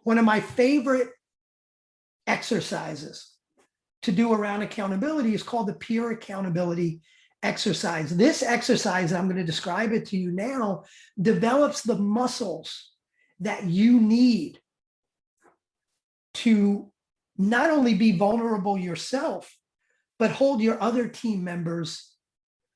One of my favorite exercises to do around accountability is called the peer accountability exercise. This exercise, and I'm going to describe it to you now, develops the muscles that you need to not only be vulnerable yourself, but hold your other team members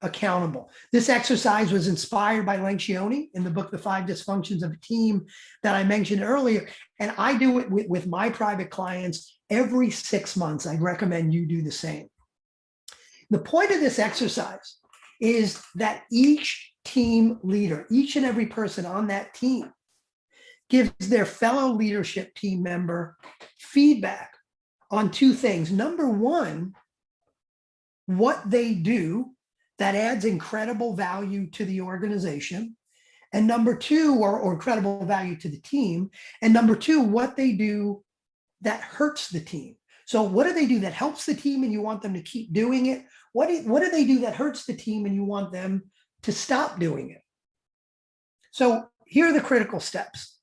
accountable. This exercise was inspired by Lencioni in the book, The 5 Dysfunctions of a Team, that I mentioned earlier. And I do it with my private clients every 6 months. I'd recommend you do the same. The point of this exercise is that each team leader, each and every person on that team, gives their fellow leadership team member feedback on two things. Number one, what they do that adds incredible value to the organization. And number two, or incredible value to the team. And number two, what they do that hurts the team. So what do they do that helps the team and you want them to keep doing it? What do they do that hurts the team and you want them to stop doing it? So here are the critical steps.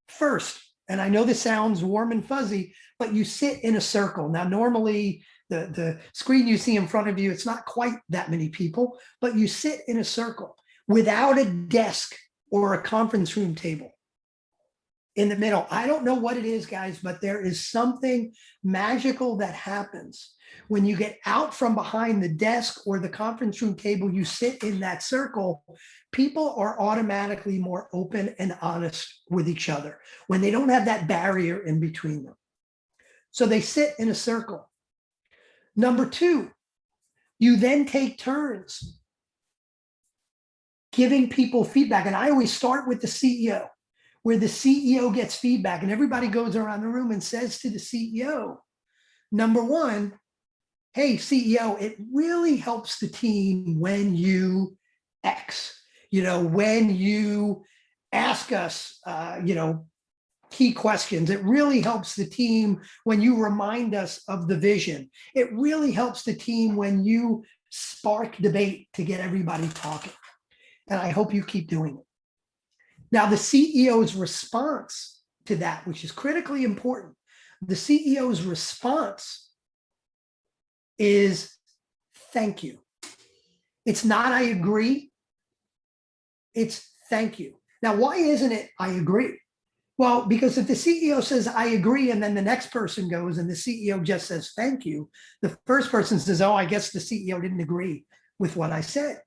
First, and I know this sounds warm and fuzzy, but you sit in a circle. Now, normally the screen you see in front of you, it's not quite that many people, but you sit in a circle without a desk or a conference room table in the middle. I don't know what it is, guys, but there is something magical that happens when you get out from behind the desk or the conference room table. You sit in that circle. People are automatically more open and honest with each other when they don't have that barrier in between them. So they sit in a circle. Number two, you then take turns giving people feedback. And I always start with the CEO, where the CEO gets feedback and everybody goes around the room and says to the CEO, number one, hey, CEO, it really helps the team when you X, when you ask us, key questions. It really helps the team when you remind us of the vision. It really helps the team when you spark debate to get everybody talking. And I hope you keep doing it. Now, the CEO's response to that, which is critically important, the CEO's response is thank you. It's not I agree, it's thank you. Now, why isn't it I agree? Well, because if the CEO says I agree and then the next person goes and the CEO just says thank you, the first person says, oh, I guess the CEO didn't agree with what I said.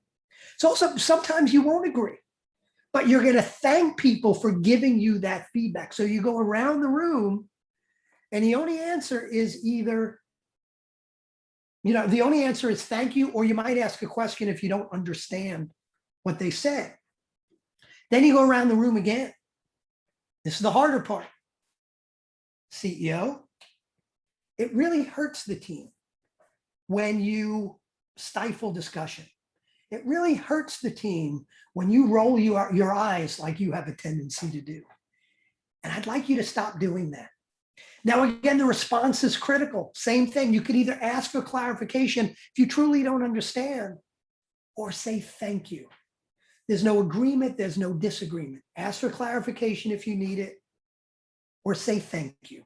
So sometimes you won't agree, but you're going to thank people for giving you that feedback. So you go around the room and the only answer is either, the only answer is thank you, or you might ask a question if you don't understand what they said. Then you go around the room again. This is the harder part. CEO, it really hurts the team when you stifle discussion. It really hurts the team when you roll your eyes like you have a tendency to do. And I'd like you to stop doing that. Now, again, the response is critical. Same thing. You could either ask for clarification if you truly don't understand, or say thank you. There's no agreement. There's no disagreement. Ask for clarification if you need it, or say thank you.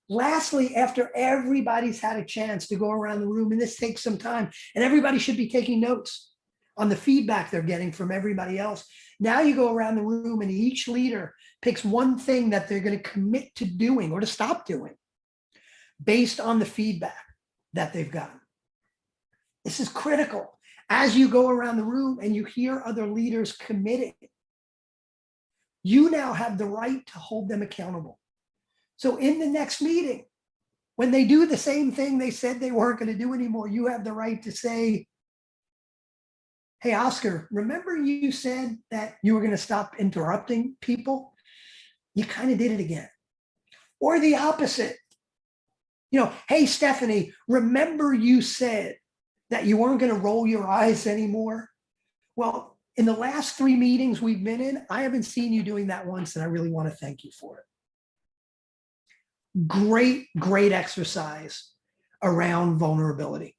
Lastly, after everybody's had a chance to go around the room, and this takes some time, and everybody should be taking notes on the feedback they're getting from everybody else. Now you go around the room and each leader picks one thing that they're going to commit to doing or to stop doing based on the feedback that they've gotten. This is critical. As you go around the room and you hear other leaders committing, you now have the right to hold them accountable. So in the next meeting, when they do the same thing they said they weren't going to do anymore, you have the right to say, hey, Oscar, remember you said that you were going to stop interrupting people? You kind of did it again. Or the opposite. Hey, Stephanie, remember you said that you weren't going to roll your eyes anymore? Well, in the last 3 meetings we've been in, I haven't seen you doing that once, and I really want to thank you for it. Great exercise around vulnerability.